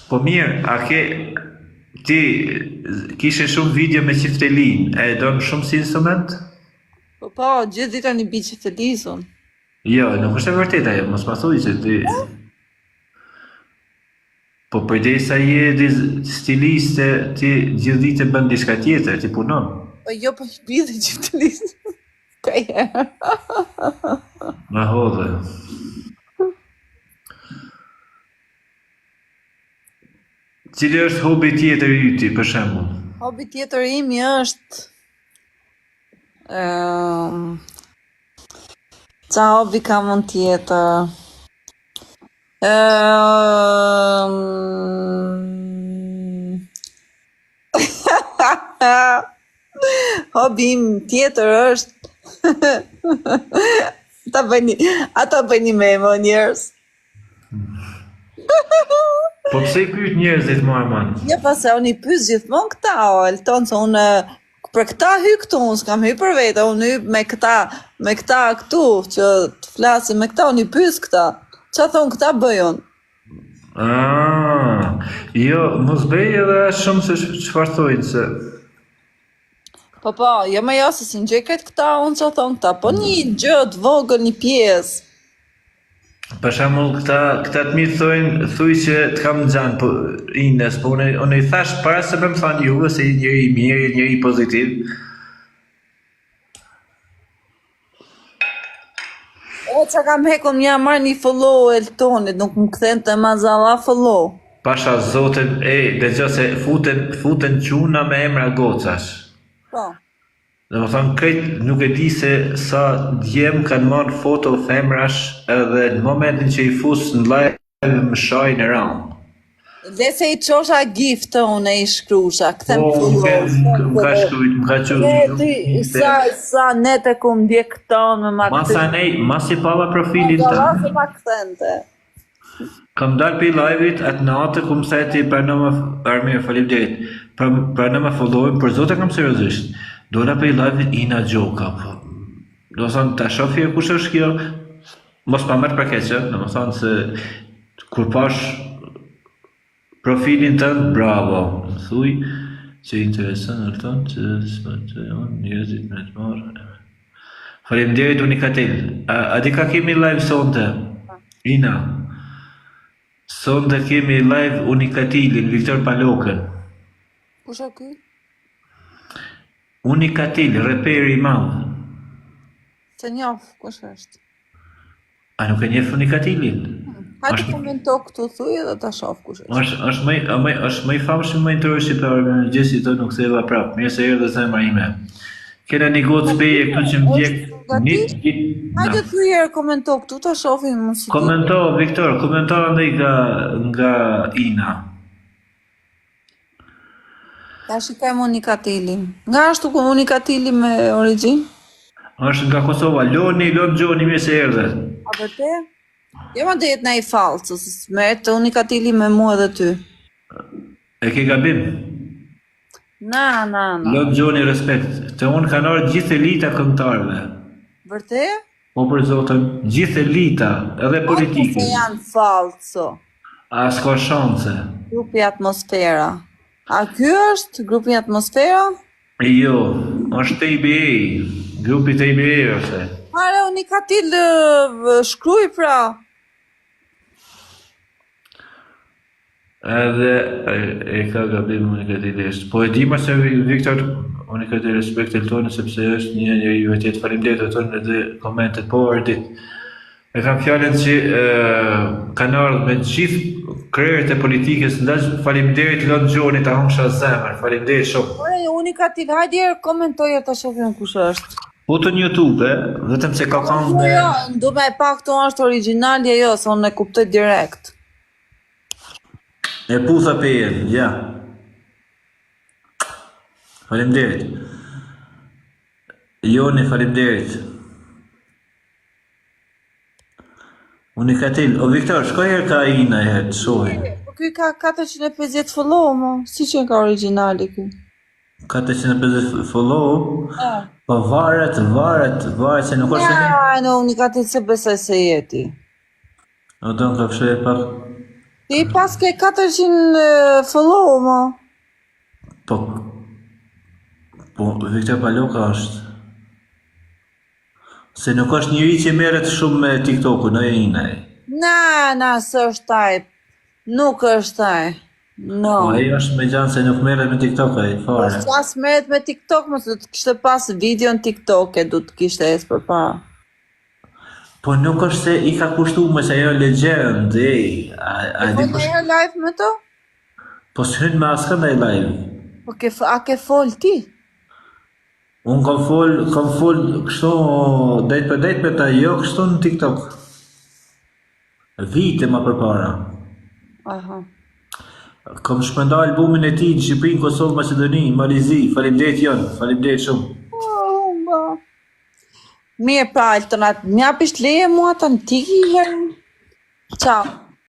Po mirë, a ke... Ti kishe shumë video me qiftelin, e donë shumë si instrument? Po, gjithë dita një bi që të lizun. Jo, nuk është e vërtet ajo, mos ma thuj që ti... Po përdesa je stiliste, ti gjithë ditë bën diçka tjetër, ti punon. Po jo, po një bi dhe që të lizun. Ka herë. Ma hodhe. Cili është hobi tjetër i yti, për shembull? Hobi tjetër imi është... Qa hobi kam unë tjetër? Hobi im tjetër është ata bëni me më njerës. Po pse i pyet njerëzit më aman? Ja, pase unë i pyes gjithmonë këta, Elton, se unë për këta hy këtu, unë s'kam hy për vete, unë hy me këta këtu, që të flasim me këta, unë i pyes këta. Qa thonë këta bëjon? Jo, mos bëj edhe shumë se çfarë thojnë se... Po, jo me jo se si në gjeket këta, unë që thonë këta, po një gjë të vogël, një pjesë. Për shembull, këta të mirë thojnë, thuj që të kam xhan, po Ines, po unë i thash para se më thanë juve se i njëri i mirë, i njëri pozitiv. Që kam hekum një marrë një follow Eltonit, nuk më këthen të mazalla follow. Pasha zotin, dëgjo se futen quna me emra gocash. Po. Dhe më thonë, këtë nuk e di se sa djem kanë marrë foto femrash edhe në momentin që i fusë në live më shajnë e ranë. Dhe se i qosha giftë unë e i shkrusha, këthem më ka shkrujt, më ka qërë. Sa nete ku më dje këton me ma këtë. Mas i pala profilin të. Ma se ma këthente. Kam dalë për live-it atë natë ku më seti për në më armirë, falim derit. Për në më followin, për zote kam seriosisht. Dola për live-it Ina Gjoka, po. Do thonë, ta shofi e kush është kjo, mos pa mërë për keqë, do më thonë se kur pash profilin tënë, bravo, më thuj, që interesën në tënë, që të jonë, njëzit me të marë. Falim derit Unikatil, a di ka kemi live sonte, Ina? Sonte kemi live Unikatilin, Viktor Palokën. Kush o ky? Unikatil, reperi i madhë. Se njof, kush është? A nuk e njef Unikatilin? Hajtë komento këtu thuj edhe ta shof kush është. është më i famshëm më interesit për gjësi të nuk theva prapë. Mirë se erë dhe zemra ime. Kena një gotë speje këtu që më djekë... Hajtë të thuj erë komento këtu ta shofim më si ti. Komento, Viktor, komento ndaj nga Ina. Ta shikajmë Unikatilin. Nga ashtu ku Unikatili me origin? është nga Kosova, Loni Gjoni mirë se erdhe. A vërte? Jo më dhe jetë na i falë, se meret të Unikatili me mua dhe ty. E ke gabim? Na. Loni Gjoni respekt. Të unë kanë orë gjithë elita këngëtarëve. Vërte? Po për zotën, gjithë elita, edhe politikës. Se janë falso. A s'ka shanse. Grupi Atmosfera. A ky është grupi Atmosfera? Jo, është TBA, grupi TBA është. Are, Unikatil shkruj pra. Edhe e ka gabim Unikatil është. Po e dima se Viktor Unikatil respekt e tonë sepse është një i vërtet faleminderit të tonë edhe komentet po ardit. E kam fjallën që kanë ardhë me gjithë krerët e politikës, ndash faleminderit Lon Gjoni ta humsha zemër, faleminderit shumë. Ore, Unikatil, hajde erë komentoja ta shofim kush është. Po të një YouTube, vetëm se ka kanë me... Jo, ndu me pak të është originalja jo, se unë e kuptoj direkt. E putha pejen, ja. Faleminderit. Joni, faleminderit. Unikatil, o Viktor, shkoj herë ka Ina e herë të shohi. Po ky ka 450 follow, mo, si që ka originali ky? 450 follow? Po varet se nuk është... Ja, në Unikatil se besoj se jeti. O do në këpshe e pak... Ti pas ke 400 follow, mo. Po, Viktor Paloka është. Se nuk është njëri që merret shumë me TikTok-u, në e inaj. Na, së është taj. Nuk është taj. No. Po, ai është me gjanë se nuk merret me TikTok, ai, Po fare. s'as merret me TikTok, mos do të kishte pas video në TikTok, e du të kishte ecë përpara. Po nuk është se i ka kushtu me se ajo legend, ej. A Po di në herë live me to? Po s'hyn me askëndaj live. Po a ke fol ti? Unë kam fol kështu drejt për drejt me ta, jo kështu në TikTok. Vite më përpara. Aha. Kam shpenda albumin e tij në Shqipëri, Kosovë, Maqedoni, Malizi. Faleminderit Jon, faleminderit shumë. Mirë pra, Altonat, më japish leje mua ta ndiki herë. Ciao.